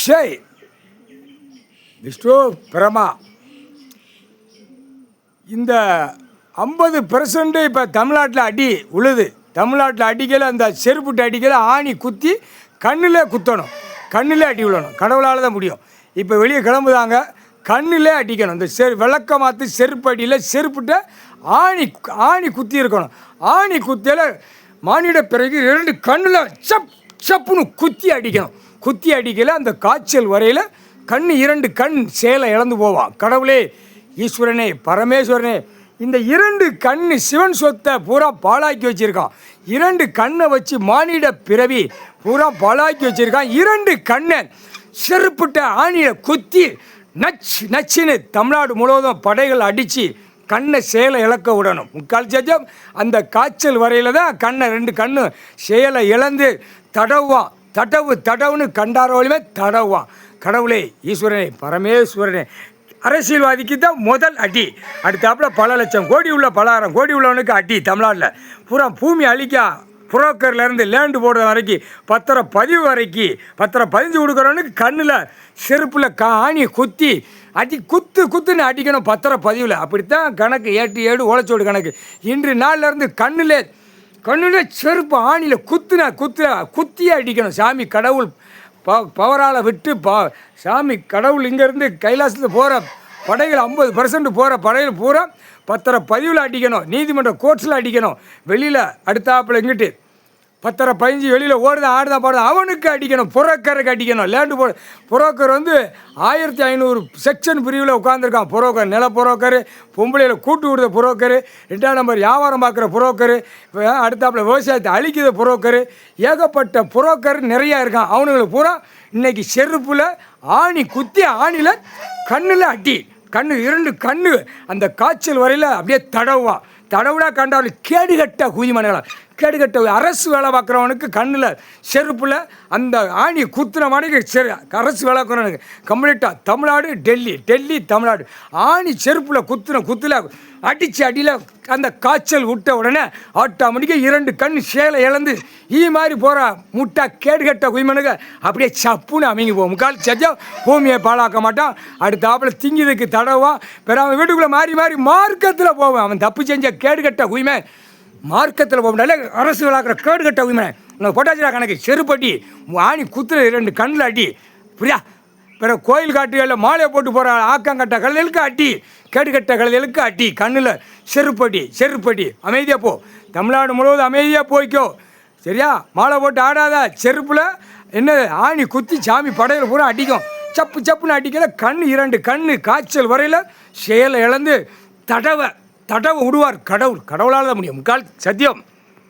அக்ஷய் விஷ்ணு பிரமா இந்த 50% இப்போ தமிழ்நாட்டில் அடி உழுது. தமிழ்நாட்டில் அடிக்கல, அந்த செருப்புட்டு அடிக்கல, ஆணி குத்தி கண்ணில் குத்தணும், கண்ணில் அடி விழணும். கடவுளால் தான் முடியும். இப்போ வெளியே கிளம்புதாங்க, கண்ணில் அடிக்கணும். இந்த விளக்க மாற்று செருப்பு அடியில் செருப்புட்ட ஆணி குத்தி இருக்கணும். ஆணி குத்தியில் மானிட பிறகு 2 கண்ணில் சப்புன்னு குத்தி அடிக்கணும். குத்தி அடிக்கல அந்த காய்ச்சல் வரையில் 2 கண் சேலை இழந்து போவான். கடவுளே, ஈஸ்வரனே, பரமேஸ்வரனே, இந்த 2 கண் சிவன் சொத்தை பூரா பாழாக்கி வச்சுருக்கான். 2 கண்ணை வச்சு மானிட பிறவி பூரா பாழாக்கி வச்சுருக்கான். 2 கண்ணை செருப்புட்ட ஆணியை குத்தி நச்சுன்னு தமிழ்நாடு முழுவதும் படைகள் அடித்து கண்ணை சேலை இழக்க விடணும். முக்கால் சஜம் அந்த காய்ச்சல் வரையில் தான் 2 கண்ணு சேலை இழந்து தடவுவான். தடவுன்னு கண்டாரோலையுமே தடவுவான். கடவுளே, ஈஸ்வரனே, பரமேஸ்வரனே, அரசியல்வாதிக்கு தான் முதல் அடி. அடுத்தாப்புல பல லட்சம் கோடி உள்ள 10,000 கோடி உள்ளவனுக்கு அடி. தமிழ்நாட்டில் பூரா பூமி அழிக்கா, புரோக்கர்லேருந்து லேண்டு போடுற வரைக்கும், பத்திரம் பதிவு வரைக்கும், பத்திரம் பதிஞ்சு கொடுக்குறவனுக்கு கண்ணில் செருப்பில் ஆணியை குத்தி குத்துன்னு அடிக்கணும் பத்திரம் பதிவில். அப்படித்தான் கணக்கு, ஏடு ஓலைச்சோடு கணக்கு. இன்று நாள்லேருந்து கண்ணில் செருப்பு ஆணியில் குத்தியே அடிக்கணும். சாமி கடவுள் பவரால் விட்டு சாமி கடவுள் இங்கேருந்து கைலாசத்தில் போகிற படைகள் 50% போகிற படைகள் பூரா பத்திரம் பதிவில் அடிக்கணும், நீதிமன்ற கோர்ட்ஸில் அடிக்கணும். வெளியில் அடுத்தாப்பில் இங்கிட்டு பத்திரம் பதிஞ்சு வெளியில் ஆடுதான் பாடுதான் அவனுக்கு அடிக்கணும். புரோக்கருக்கு அடிக்கணும். லேண்டு புரோக்கர் 1500 செக்ஷன் பிரிவில் உட்காந்துருக்கான். புரோக்கர், நில புரோக்கர், பொம்பளையில் கூட்டு விடுற புரோக்கர், 2ஆம் நம்பர் வியாபாரம் பார்க்குற புரோக்கர், அடுத்தாப்பில் விவசாயத்தை அழிக்கிற புரோக்கர், ஏகப்பட்ட புரோக்கர் நிறையா இருக்கான். அவனுங்களுக்கு பூரா இன்றைக்கி செருப்பில் ஆணி குத்தி ஆணியில் கண்ணில் அடி. 2 கண்ணு அந்த காய்ச்சல் வரையில் அப்படியே தடவுனா கண்டாலும் கேடுகட்ட குதிமனைகளாம். கேடுகட்ட அரசு வேலை பார்க்குறவனுக்கு கண்ணில் செருப்பில் அந்த ஆணி குத்துன மாதிரி அரசு வேலை பார்க்குறவனுக்கு கம்ப்ளீட்டாக தமிழ்நாடு டெல்லி தமிழ்நாடு ஆணி செருப்பில் குத்தில் அடித்து அடியில் அந்த காய்ச்சல் விட்ட உடனே ஆட்டோமேட்டிக்காக 2 கண் சேலை இழந்து மாதிரி போகிற முட்டா கேடுகட்ட குதிமனுக்கு அப்படியே சப்புன்னு அமைங்கி போகும். முக்கால் சஜம் பூமியை பாழாக்க மாட்டான். அடுத்தாப்பில் திங்கிதுக்கு தடவான். பிறகு அவன் வீட்டுக்குள்ளே மாறி மார்க்கத்தில் போவான். அவன் தப்பு செஞ்ச கேடுகட்ட குயிமை மார்க்கத்தில் போகணும்னால அரசு விளாக்குற கேடுகட்ட உரிமை உனக்கு போட்டாச்சுடா கணக்கு. செருப்பட்டி ஆணி குத்துற 2 கண்ணில் அடி. புரியா? பிறகு கோயில் காட்டுகளில் மாலையை போட்டு போகிற ஆக்கங்கட்ட கழுதைகளுக்கு அடி, கேடுகட்ட கழுதைகளுக்கு அடி. கண்ணில் செருப்பட்டி. அமைதியாக போ. தமிழ்நாடு முழுவதும் அமைதியாக போய்க்கோ, சரியா? மாலை போட்டு ஆடாத. செருப்பில் என்ன ஆணி குத்தி சாமி படையில் பூரா அடிக்கும். சப்புன்னு அடிக்கல. 2 கண்ணு காய்ச்சல் வரையில் செயலை இழந்து தடவை விடுவார் கடவுளால் தான் முடியும். முக்கால் சத்தியம்.